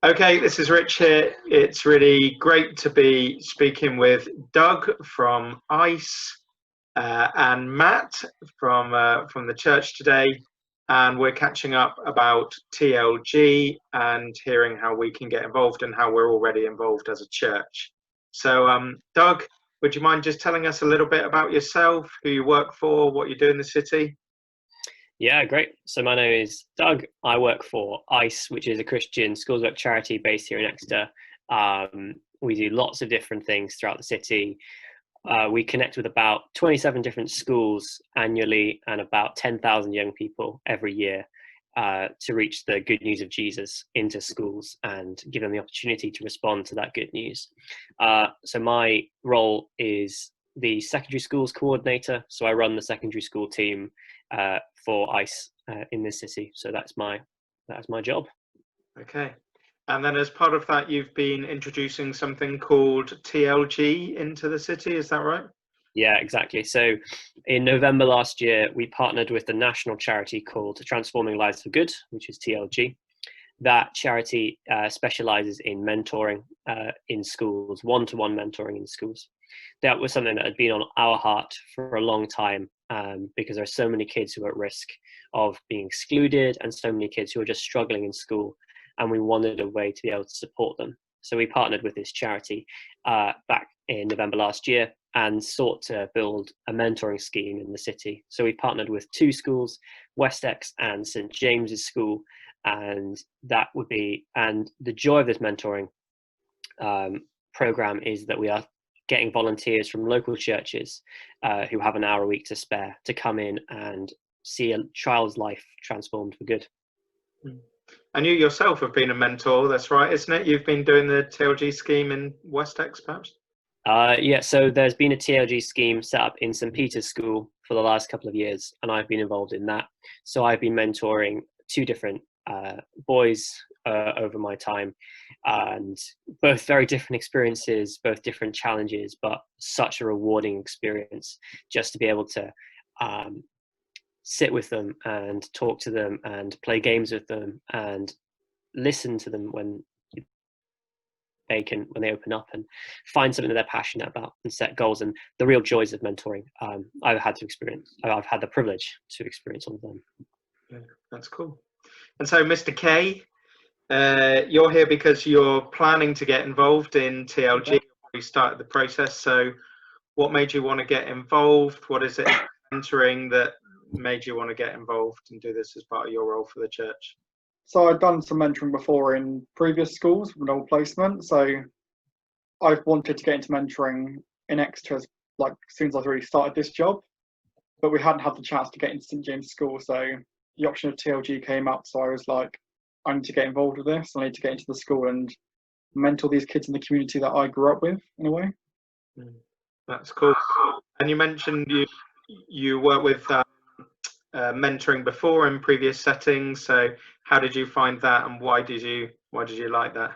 Okay, this is Rich here. It's really great to be speaking with Doug from ICE and Matt from the church today, and we're catching up about TLG and hearing how we can get involved and how we're already involved as a church. So, Doug, would you mind just telling us a little bit about yourself, who you work for, what you do in the city? Yeah, great. So my name is Doug. I work for ICE, which is a Christian schools work charity based here in Exeter. We do lots of different things throughout the city. We connect with about 27 different schools annually and about 10,000 young people every year to reach the good news of Jesus into schools and give them the opportunity to respond to that good news. So my role is the secondary schools coordinator. So I run the secondary school team for ICE in this city. So that's my job. Okay. And then as part of that, you've been introducing something called TLG into the city, is that right? Yeah, exactly. So in November last year, we partnered with the national charity called Transforming Lives for Good, which is TLG. That charity specializes in mentoring in schools, one-to-one mentoring in schools. That was something that had been on our heart for a long time because there are so many kids who are at risk of being excluded and so many kids who are just struggling in school. And we wanted a way to be able to support them. So we partnered with this charity back in November last year and sought to build a mentoring scheme in the city. So we partnered with two schools, Westex and St. James's School, and the joy of this mentoring program is that we are getting volunteers from local churches who have an hour a week to spare to come in and see a child's life transformed for good. And you yourself have been a mentor, that's right, isn't it? You've been doing the TLG scheme in Westex, perhaps? Yeah, so there's been a TLG scheme set up in St. Peter's School for the last couple of years, and I've been involved in that. So I've been mentoring two different boys over my time, and both very different experiences, both different challenges, but such a rewarding experience just to be able to sit with them and talk to them and play games with them and listen to them when they open up and find something that they're passionate about and set goals. And the real joys of mentoring I've had the privilege to experience all of them. Yeah, that's cool. And so, Mr. K, you're here because you're planning to get involved in TLG. You started the process. So what made you want to get involved? What is it mentoring that made you want to get involved and do this as part of your role for the church? So I'd done some mentoring before in previous schools with an old placement. So I've wanted to get into mentoring in Exeter as soon as I've really started this job, but we hadn't had the chance to get into St. James School. So the option of TLG came up. So I was like, I need to get involved with this. I need to get into the school and mentor these kids in the community that I grew up with in a way. That's cool. And you mentioned you work with mentoring before in previous settings. So how did you find that, and why did you like that?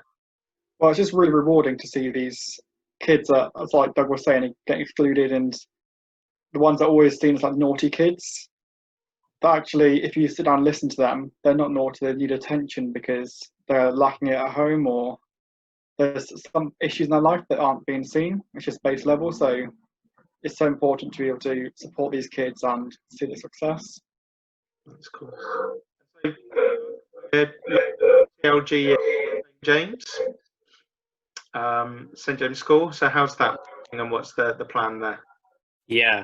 Well, it's just really rewarding to see these kids that, as like Doug was saying, getting excluded, and the ones that are always seen as like naughty kids. But actually, if you sit down and listen to them, they're not naughty. They need attention because they're lacking it at home, or there's some issues in their life that aren't being seen. It's just base level. So it's so important to be able to support these kids and see their success. That's cool. TLG James, St. James School. So how's that, and what's the plan there? Yeah.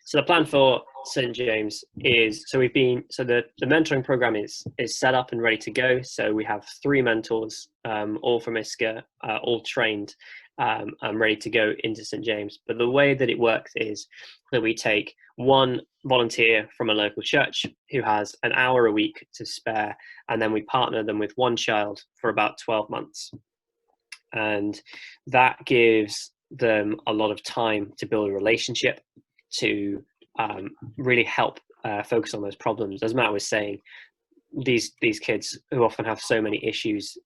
So the plan for St. James is the mentoring program is set up and ready to go. So we have 3 mentors, all from ISCA, all trained and ready to go into St. James. But the way that it works is that we take one volunteer from a local church who has an hour a week to spare, and then we partner them with one child for about 12 months. And that gives them a lot of time to build a relationship, to really help focus on those problems. As Matt was saying, these kids who often have so many issues,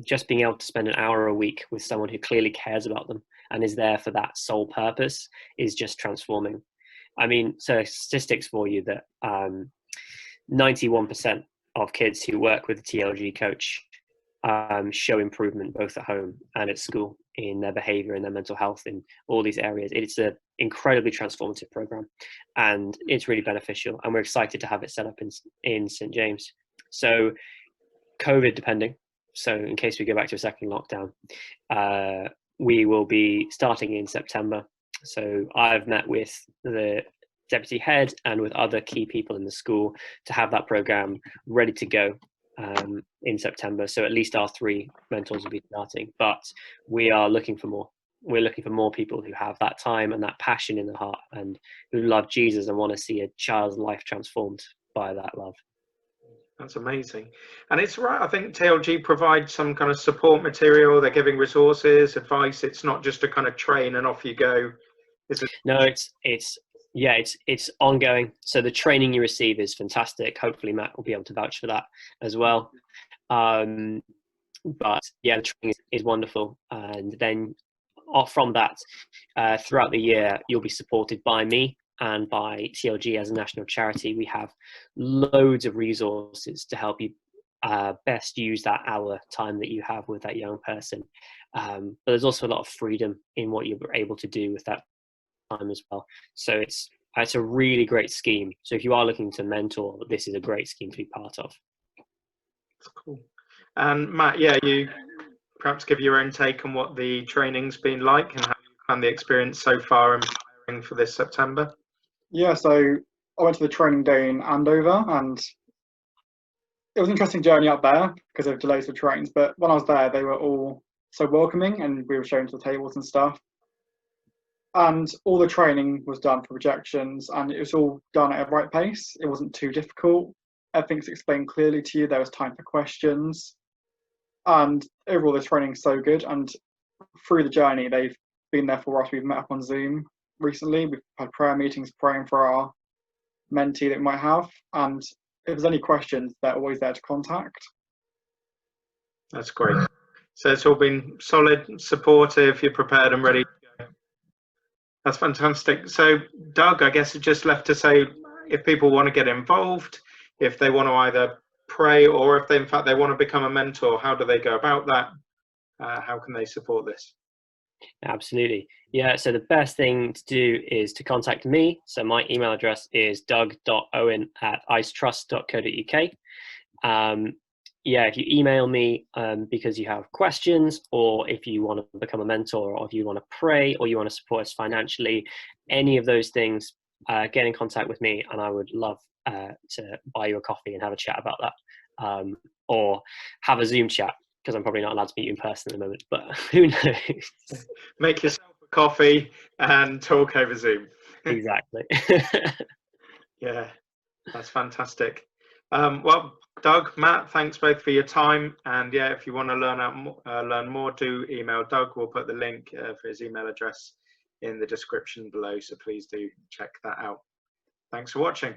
just being able to spend an hour a week with someone who clearly cares about them and is there for that sole purpose is just transforming. I mean, so statistics for you that 91% of kids who work with a TLG coach show improvement both at home and at school in their behavior and their mental health in all these areas. It's an incredibly transformative program, and it's really beneficial, and we're excited to have it set up in St James. So COVID depending, so in case we go back to a second lockdown, we will be starting in September. So I've met with the deputy head and with other key people in the school to have that program ready to go in September. So at least our 3 mentors will be starting, but we are looking for more. We're looking for more people who have that time and that passion in their heart and who love Jesus and want to see a child's life transformed by that love. That's amazing. And it's right, I think TLG provides some kind of support material. They're giving resources, advice. It's not just a kind of train and off you go. No, it's ongoing. So the training you receive is fantastic. Hopefully Matt will be able to vouch for that as well. But yeah, the training is wonderful. And then off from that, throughout the year, you'll be supported by me and by TLG as a national charity. We have loads of resources to help you best use that hour time that you have with that young person. But there's also a lot of freedom in what you're able to do with that time as well. So it's a really great scheme. So if you are looking to mentor, this is a great scheme to be part of. That's cool. And Matt, yeah, you perhaps give your own take on what the training's been like and how you found the experience so far in preparing for this September. Yeah, so I went to the training day in Andover, and it was an interesting journey up there because of delays with trains. But when I was there, they were all so welcoming, and we were shown to the tables and stuff. And all the training was done for projections, and it was all done at a right pace. It wasn't too difficult. Everything's explained clearly to you. There was time for questions. And overall, the training's so good. And through the journey, they've been there for us. We've met up on Zoom recently. We've had prayer meetings praying for our mentee that we might have. And if there's any questions, they're always there to contact. That's great. So it's all been solid, supportive, you're prepared and ready to go. That's fantastic. So Doug, I guess it just left to say, if people want to get involved, if they want to either pray or if they, in fact, they want to become a mentor, how do they go about that? How can they support this? Absolutely. Yeah, so the best thing to do is to contact me. So my email address is doug.owen@icetrust.co.uk. Yeah, if you email me because you have questions, or if you want to become a mentor, or if you want to pray, or you want to support us financially, any of those things, get in contact with me, and I would love to buy you a coffee and have a chat about that, or have a Zoom chat, because I'm probably not allowed to meet you in person at the moment, but who knows? Make yourself a coffee and talk over Zoom. Exactly. Yeah, that's fantastic. Well, Doug, Matt, thanks both for your time. And yeah, if you want to learn more, do email Doug. We'll put the link for his email address in the description below. So please do check that out. Thanks for watching.